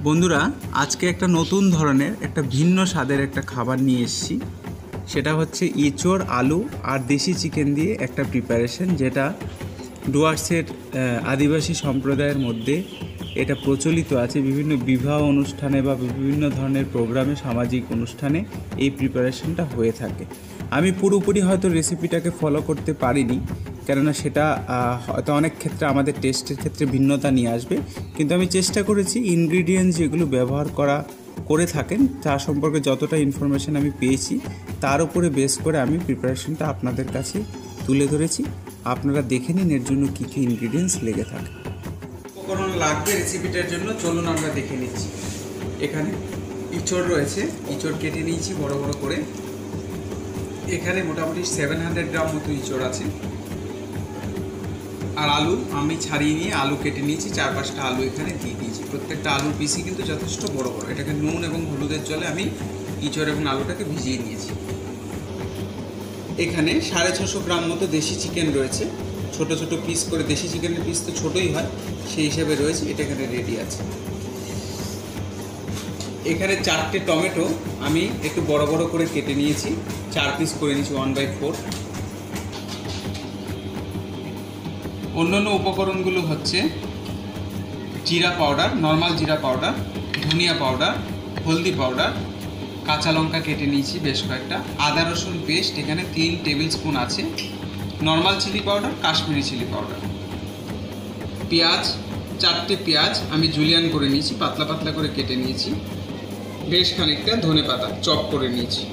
বন্ধুরা, আজকে একটা নতুন ধরনের একটা ভিন্ন স্বাদের একটা খাবার নিয়ে এসেছি। সেটা হচ্ছে এঁচোড়, আলু আর দেশি চিকেন দিয়ে একটা প্রিপারেশন, যেটা ডুয়ার্সের আদিবাসী সম্প্রদায়ের মধ্যে এটা প্রচলিত আছে। বিভিন্ন বিবাহ অনুষ্ঠানে বা বিভিন্ন ধরনের প্রোগ্রামে, সামাজিক অনুষ্ঠানে এই প্রিপারেশনটা হয়ে থাকে। আমি পুরোপুরি হয়তো রেসিপিটাকে ফলো করতে পারিনি, কেননা সেটা হয়তো অনেক ক্ষেত্রে আমাদের টেস্টের ক্ষেত্রে ভিন্নতা নিয়ে আসবে, কিন্তু আমি চেষ্টা করেছি ইনগ্রিডিয়েন্টস যেগুলো ব্যবহার করে থাকেন তার সম্পর্কে যতটা ইনফরমেশান আমি পেয়েছি তার উপরে বেস করে আমি প্রিপারেশনটা আপনাদের কাছে তুলে ধরেছি। আপনারা দেখে নিন এর জন্য কী কী ইনগ্রিডিয়েন্টস লেগে থাকে। উপকরণ লাগবে রেসিপিটার জন্য, চলুন আমরা দেখে নিচ্ছি। এখানে ইঁচড় রয়েছে, ইঁচড় কেটে নিয়েছি বড় বড় করে। এখানে মোটামুটি 700 গ্রাম মতো ইঁচড় আছে। আর আলু আমি ছাড়িয়ে নিয়ে আলু কেটে নিয়েছি, 4-5টা আলু এখানে দিয়ে দিয়েছি। প্রত্যেকটা আলুর পিসই কিন্তু যথেষ্ট বড় বড়। এটাকে নুন এবং হলুদের জলে আমি ইঁচড় এবং আলুটাকে ভিজিয়ে নিয়েছি। এখানে 650 গ্রাম মতো দেশি চিকেন রয়েছে, ছোট ছোট পিস করে। দেশি চিকেনের পিস তো ছোটোই হয়, সেই হিসাবে রয়েছে। এটা এখানে রেডি আছে। এখানে 4টে টমেটো আমি একটু বড় বড় করে কেটে নিয়েছি, 4 পিস করে নিয়েছি 1/4। অন্যান্য উপকরণগুলো হচ্ছে জিরা পাউডার, নর্মাল জিরা পাউডার, ধনিয়া পাউডার, হলদি পাউডার, কাঁচা লঙ্কা কেটে নিয়েছি বেশ কয়েকটা, আদা রসুন পেস্ট এখানে 3 টেবিল স্পুন আছে, normal chilli powder, Kashmiri chilli powder, পেঁয়াজ 4টে পেঁয়াজ আমি জুলিয়ান করে নিয়েছি, পাতলা পাতলা করে কেটে নিয়েছি, বেশ খানিকটা ধনেপাতা চপ করে নিয়েছি।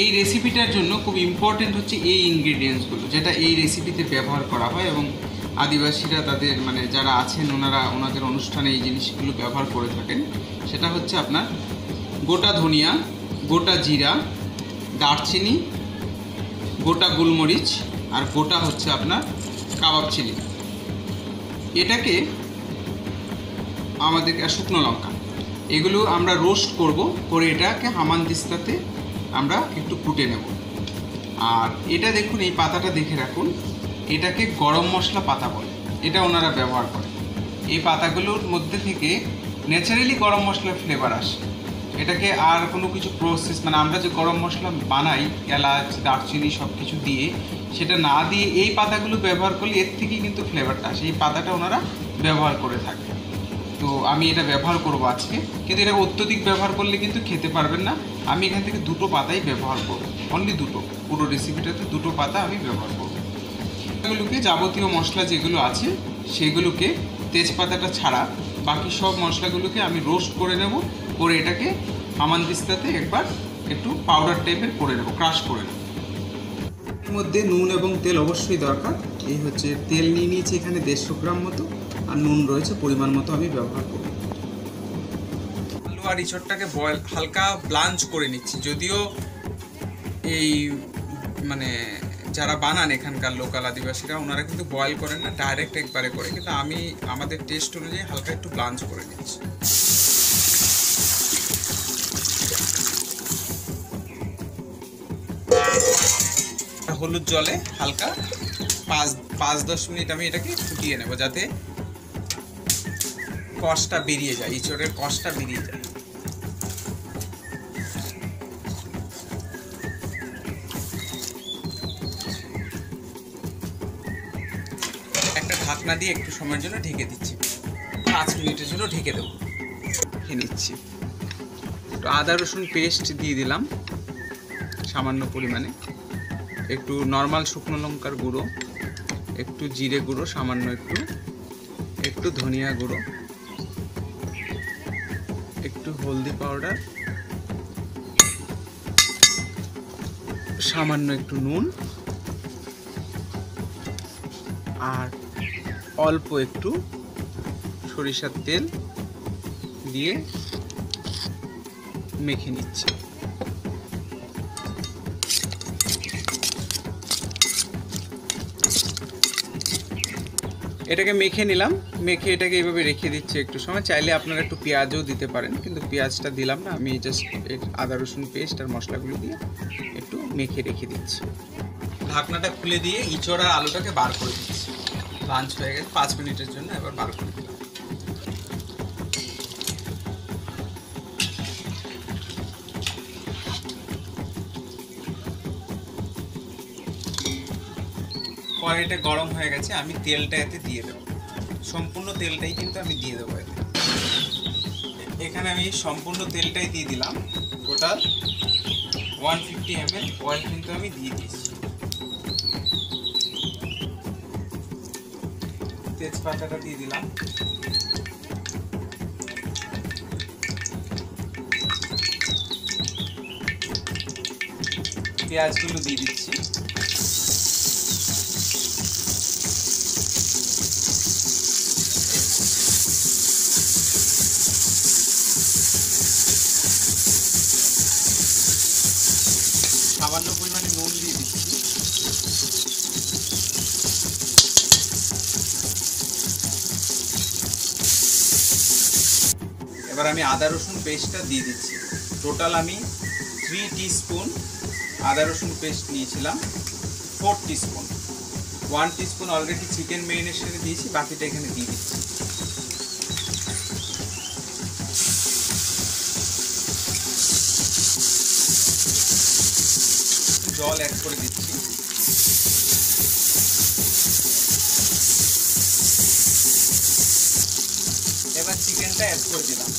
এই রেসিপিটার জন্য খুব ইম্পর্টেন্ট হচ্ছে এই ইনগ্রিডিয়েন্টসগুলো, যেটা এই রেসিপিতে ব্যবহার করা হয় এবং আদিবাসীরা তাদের যারা আছেন ওনাদের অনুষ্ঠানে এই জিনিসগুলো ব্যবহার করে থাকেন। সেটা হচ্ছে আপনার গোটা ধনিয়া, গোটা জিরা, দারচিনি, গোটা গোলমরিচ আর গোটা হচ্ছে আপনার কাবাব চিলি। এটাকে আমাদের শুকনো লঙ্কা, এগুলো আমরা রোস্ট করে এটাকে হামানদিস্তাতে আমরা একটু কুটে নেব। আর এটা দেখুন, এই পাতাটা দেখে রাখুন, এটাকে গরম মশলা পাতা বলে, এটা ওনারা ব্যবহার করে। এই পাতাগুলোর মধ্যে থেকে ন্যাচারালি গরম মশলার ফ্লেভার আসে। এটাকে আর কোনো কিছু প্রসেস আমরা যে গরম মশলা বানাই এলাচ দারচিনি সব কিছু দিয়ে, সেটা না দিয়ে এই পাতাগুলো ব্যবহার করলে এর থেকেই কিন্তু ফ্লেভারটা আসে। এই পাতাটা ওনারা ব্যবহার করে থাকে। তো আমি এটা ব্যবহার করব আজকে, কিন্তু এটা অত্যধিক ব্যবহার করলে কিন্তু খেতে পারবেন না। আমি এখান থেকে 2টো পাতাই ব্যবহার করব, অনলি 2টো, পুরো রেসিপিটাতে 2টো পাতা আমি ব্যবহার করব। এগুলোকে যাবতীয় মশলা যেগুলো আছে সেগুলোকে, তেজপাতাটা ছাড়া বাকি সব মশলাগুলোকে আমি রোস্ট করে নেব, করে এটাকে হামানদিস্তাতে একবার একটু পাউডার টাইপের করে নেব, ক্রাশ করে নেব। এর মধ্যে নুন এবং তেল অবশ্যই দরকার। এই হচ্ছে তেল নিয়ে নিয়েছি এখানে 150 গ্রাম মতো, আর নুন রয়েছে পরিমাণ মতো আমি ব্যবহার করব। আলু আর ইঁচড়টাকে হালকা ব্লাঞ্চ করে নিচ্ছি। যদিও এই যারা বানান এখানকার লোকাল আদিবাসীরা, ওনারা কিন্তু বয়েল করেন না, ডাইরেক্ট একবারে করে, কিন্তু আমি আমাদের টেস্ট অনুযায়ী হালকা একটু ব্লাঞ্চ করে নিচ্ছি। হলুদ জলে হালকা 5-10 মিনিট আমি এটাকে ফুটিয়ে নেব, যাতে কষটা বেরিয়ে যায়, ইঁচড়ের কষটা বেরিয়ে যায়। একটা ঢাকনা দিয়ে একটু সময়ের জন্য ঢেকে দিচ্ছি, 5 মিনিটের জন্য ঢেকে দেবো। খেয়ে নিচ্ছি। একটু আদা রসুন পেস্ট দিয়ে দিলাম সামান্য পরিমাণে, একটু নর্মাল শুকনো লঙ্কার গুঁড়ো, একটু জিরে গুঁড়ো সামান্য, একটু ধনিয়া গুঁড়ো, একটু হলদি পাউডার, সামান্য একটু নুন, আর অল্প একটু সরিষার তেল দিয়ে মেখে নিচ্ছি। এটাকে মেখে নিলাম, মেখে এটাকে এইভাবে রেখে দিচ্ছি একটু সময়। চাইলে আপনারা একটু পেঁয়াজও দিতে পারেন, কিন্তু পেঁয়াজটা দিলাম না, আমি জাস্ট আদা রসুন পেস্ট আর মশলাগুলো দিয়ে একটু মেখে রেখে দিচ্ছি। ঢাকনাটা খুলে দিয়ে ইঁচড় আর আলুটাকে বার করে দিচ্ছি। লাঞ্চ হয়ে গেছে, 5 মিনিটের জন্য এবার বার করে দিলাম। কড়াইটা গরম হয়ে গেছে, আমি তেলটা এতে দিয়ে দেবো। সম্পূর্ণ তেলটাই কিন্তু আমি দিয়ে দেবো এতে। এখানে আমি সম্পূর্ণ তেলটাই দিয়ে দিলাম। টোটাল 150 ml অয়েল কিন্তু আমি দিয়ে দিয়েছি। তেজপাতাটা দিয়ে দিলাম। পেঁয়াজগুলো দিয়ে দিচ্ছি। সামান্য পরিমাণে নুন দিয়ে দিচ্ছি। এবার আমি আদা রসুন পেস্টটা দিয়ে দিচ্ছি। টোটাল আমি 3 টিস্পুন আদা রসুন পেস্ট নিয়েছিলাম, 4 টিস্পুন। 1 টিস্পুন অলরেডি চিকেন ম্যারিনেশনে দিয়েছি, বাকিটা এখানে দিয়ে দিচ্ছি। জল অ্যাড করে দিচ্ছি। এবার চিকেনটা অ্যাড করে দিলাম।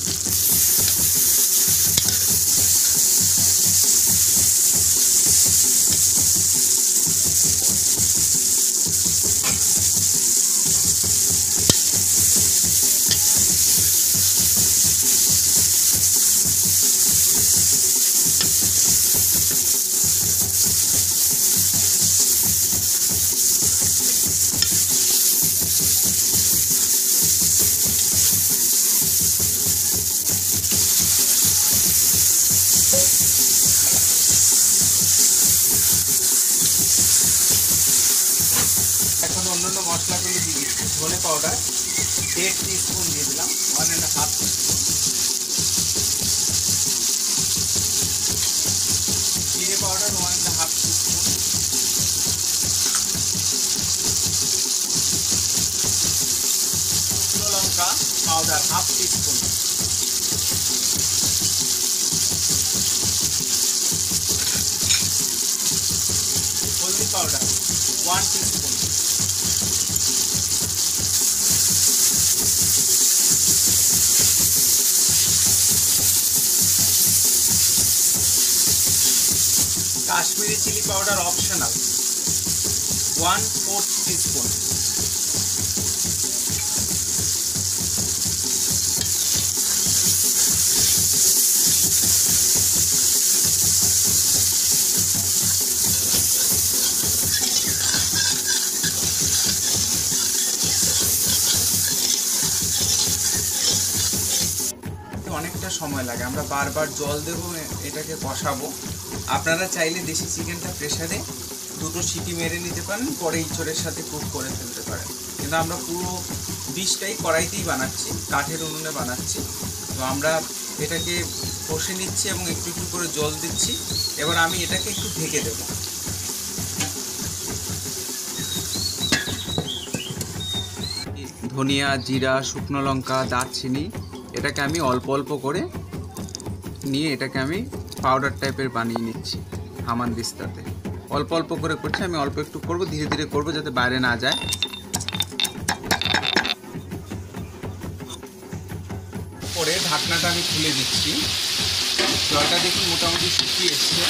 এখন অন্যান্য মশলাগুলো দিয়ে দিচ্ছি। ধনে পাউডার 1.5 টিস্পুন দিয়ে দিলাম, 1.5 টিস্পুন। জিরে পাউডার 1.5 টিস্পুন। শুকনো লঙ্কা পাউডার 1/2 টিস্পুন। হলদি powder 1 teaspoon. Kashmiri chilli powder optional 1/4 teaspoon. অনেকটা সময় লাগে, আমরা বারবার জল দেবো, এটাকে কষাবো। আপনারা চাইলে দেশি চিকেনটা প্রেসারে 2টো সিটি মেরে নিতে পারেন, পরে ইঁচড়ের সাথে কুক করে ফেলতে পারেন। কিন্তু আমরা পুরো ডিশটাই কড়াইতেই বানাচ্ছি, কাঠের উনুনে বানাচ্ছি। তো আমরা এটাকে কষে নিচ্ছি এবং একটু একটু করে জল দিচ্ছি। এবার আমি এটাকে একটু ঢেকে দেবো। ধনিয়া, জিরা, শুকনো লঙ্কা, দারচিনি, এটাকে আমি অল্প অল্প করে নিয়ে এটাকে আমি পাউডার টাইপের বানিয়ে নিচ্ছি হামানদিস্তাতে। অল্প অল্প করে করছি, আমি অল্প একটু করব, ধীরে ধীরে করব যাতে বাইরে না যায়। পরে ঢাকনাটা আমি খুলে দিচ্ছি। জলটা দেখুন মোটামুটি শুকিয়ে এসছে।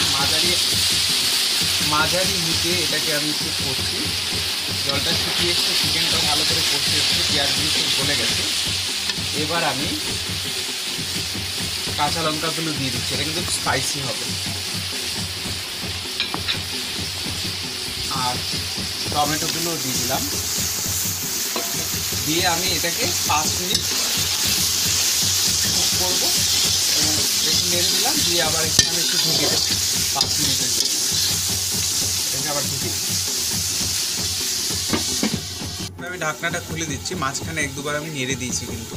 মাঝারি হিটে এটাকে আমি কুক করছি। জলটা শুকিয়ে এসছে, চিকেনটা ভালো করে কষে এসছে, পেঁয়াজগুলো খুব গলে গেছে। এবার আমি কাঁচা লঙ্কাগুলো দিয়ে দিচ্ছি, এটা কিন্তু স্পাইসি হবে। আর টমেটোগুলো দিয়ে দিলাম। দিয়ে আমি এটাকে 5 মিনিট কুক করবো এবং একটু নেড়ে দিলাম। দিয়ে আবার এখানে আমি একটু ঢুকে দেবো 5 মিনিটের জন্য। এটাকে আবার ঢুকে আমি ঢাকনাটা খুলে দিচ্ছি। মাঝখানে 1-2 বার আমি নেড়ে দিয়েছি কিন্তু।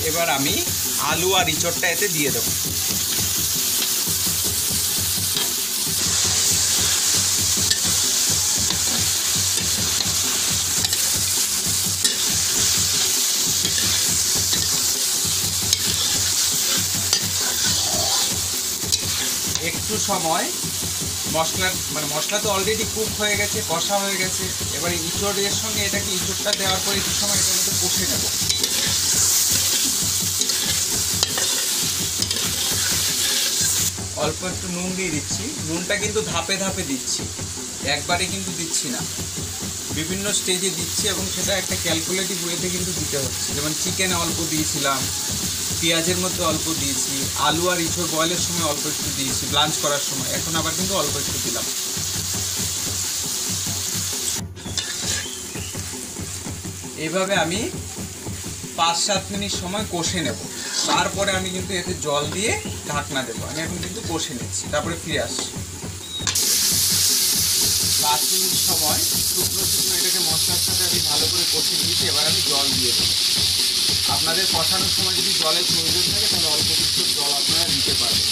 এবার আমি আলু আর ইঁচড়টা এতে দিয়ে দেবো। একটু সময় মশলা তো অলরেডি কুক হয়ে গেছে, কষা হয়ে গেছে। এবার ইঁচড়ের সঙ্গে এটাকে ইঁচড়টা দেওয়ার পরে একটু সময় এটার মধ্যে কষে নেব। অল্প একটু নুন দিয়ে দিচ্ছি। নুনটা কিন্তু ধাপে ধাপে দিচ্ছি, একবারে কিন্তু দিচ্ছি না, বিভিন্ন স্টেজে দিচ্ছি এবং সেটা একটা ক্যালকুলেটিভ ওয়েতে কিন্তু দিতে হচ্ছে। যেমন চিকেনে অল্প দিয়েছিলাম, পেঁয়াজের মধ্যে অল্প দিয়েছি, আলু আর ইঁচড় বয়েলের সময় অল্প একটু দিয়েছি, ব্লাঞ্চ করার সময়, এখন আবার কিন্তু অল্প একটু দিলাম। এইভাবে আমি 5-7 মিনিট সময় কষে নেব। তারপরে আমি কিন্তু এতে জল দিয়ে ঢাকনা দেবো। আমি এখন কিন্তু কষে নিচ্ছি, তারপরে ফিরে আসছি। 5 মিনিট সময় শুকনো এটাকে মশলার সাথে আমি ভালো করে কষে নিয়েছি। এবার আমি জল দিয়ে দেবো। আপনাদের কষানোর সময় যদি জলের প্রয়োজন থাকে তাহলে অল্প কিছু জল আপনারা দিতে পারবেন।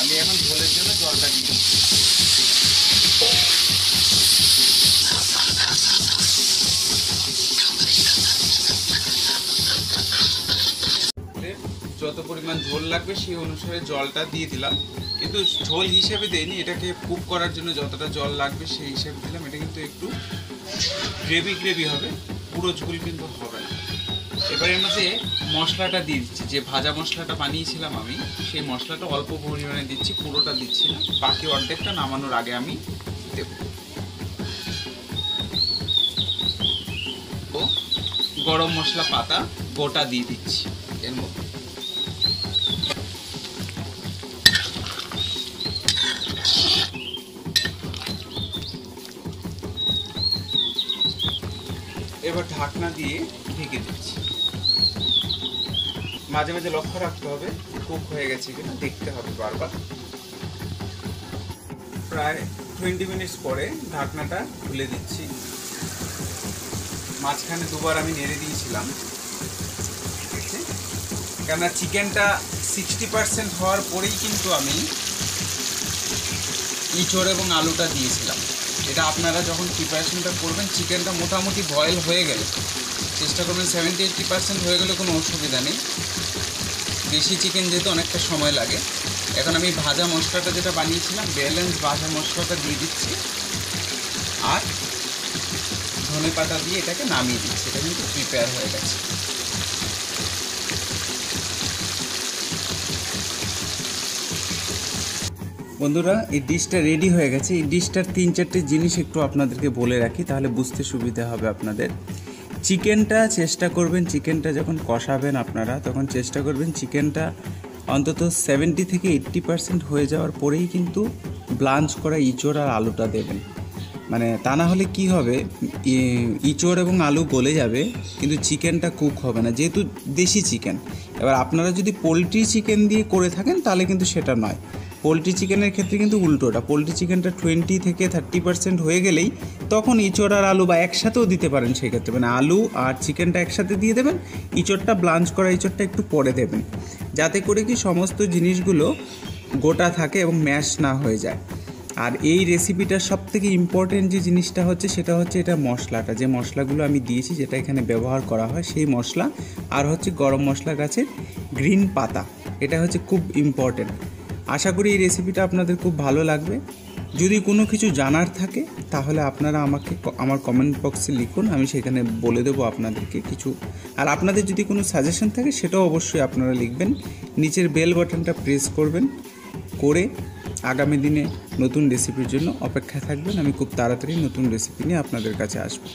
আমি এখন ঝোলের জন্য জলটা দিয়ে দিচ্ছি। যত পরিমাণ ঝোল লাগবে সেই অনুসারে জলটা দিয়ে দিলাম, কিন্তু ঝোল হিসেবে দেয়নি, এটাকে কুক করার জন্য যতটা জল লাগবে সেই হিসেবে দিলাম। এটা কিন্তু একটু গ্রেভি হবে, পুরো ঝোল কিন্তু হবে না। এবারে মধ্যে মশলাটা দিয়ে দিচ্ছি, যে ভাজা মশলাটা বানিয়েছিলাম আমি, সেই মশলাটা অল্প পরিমাণে দিচ্ছি, পুরোটা দিচ্ছি না, বাকি অর্ধেকটা নামানোর আগে আমি দেব। গরম মশলা পাতা গোটা দিয়ে দিচ্ছি এর মধ্যে। এবার ঢাকনা দিয়ে ঢেকে দিচ্ছি। মাঝে মাঝে লক্ষ্য রাখতে হবে কুক হয়ে গেছে কিনা, দেখতে হবে বারবার। প্রায় 20 মিনিটস পরে ঢাকনাটা খুলে দিচ্ছি। মাঝখানে দুবার আমি নেড়ে দিয়েছিলাম, কেননা চিকেনটা 60% হওয়ার পরেই কিন্তু আমি ইঁচড় এবং আলুটা দিয়েছিলাম। এটা আপনারা যখন প্রিপারেশনটা করবেন, চিকেনটা মোটামুটি বয়েল হয়ে গেলে চেষ্টা করবেন 70-80% হয়ে গেলে কোনো অসুবিধা নেই। দেশি চিকেন যেহেতু অনেকটা সময় লাগে। এখন আমি ভাজা মশলাটা যেটা বানিয়েছিলাম, ব্যালেন্স ভাজা মশলাটা দিয়ে দিচ্ছি আর ধনে পাতা দিয়ে এটাকে নামিয়ে দিচ্ছি। এটা কিন্তু প্রিপেয়ার হয়ে গেছে। বন্ধুরা, এই ডিশটা রেডি হয়ে গেছে। এই ডিশটার 3-4টে জিনিস একটু আপনাদেরকে বলে রাখি, তাহলে বুঝতে সুবিধা হবে আপনাদের। চিকেনটা চেষ্টা করবেন, চিকেনটা যখন কষাবেন আপনারা, তখন চেষ্টা করবেন চিকেনটা অন্তত 70-80% হয়ে যাওয়ার পরেই কিন্তু ব্লাঞ্চ করা ইঁচড় আর আলুটা দেবেন। মানে তা না হলে কি হবে, ইঁচড় এবং আলু গলে যাবে কিন্তু চিকেনটা কুক হবে না, যেহেতু দেশি চিকেন। এবার আপনারা যদি পোলট্রি চিকেন দিয়ে করে থাকেন তাহলে কিন্তু সেটা নয়। পোলট্রি চিকেনের ক্ষেত্রে কিন্তু উল্টোটা, পোলট্রি চিকেনটা 20-30% হয়ে গেলেই তখন ইঁচড় আর আলু বা একসাথেও দিতে পারেন। সেক্ষেত্রে মানে আলু আর চিকেনটা একসাথে দিয়ে দেবেন, ইঁচড়টা ব্লাঞ্চ করা ইঁচড়টা একটু পরে দেবেন, যাতে করে কি সমস্ত জিনিসগুলো গোটা থাকে এবং ম্যাশ না হয়ে যায়। আর এই রেসিপিটার সবথেকে ইম্পর্টেন্ট যে জিনিসটা হচ্ছে সেটা হচ্ছে এটা মশলাটা, যে মশলাগুলো আমি দিয়েছি যেটা এখানে ব্যবহার করা হয় সেই মশলা, আর হচ্ছে গরম মশলা গাছের গ্রিন পাতা, এটা হচ্ছে খুব ইম্পর্টেন্ট। আশা করি এই রেসিপিটা আপনাদের খুব ভালো লাগবে। যদি কোনো কিছু জানার থাকে তাহলে আপনারা আমাকে আমার কমেন্ট বক্সে লিখুন, আমি সেখানে বলে দেবো আপনাদেরকে কিছু। আর আপনাদের যদি কোনো সাজেশন থাকে সেটাও অবশ্যই আপনারা লিখবেন। নিচের বেল বাটনটা প্রেস করবেন, করে আগামী দিনে নতুন রেসিপির জন্য অপেক্ষায় থাকবেন। আমি খুব তাড়াতাড়ি নতুন রেসিপি নিয়ে আপনাদের কাছে আসবো।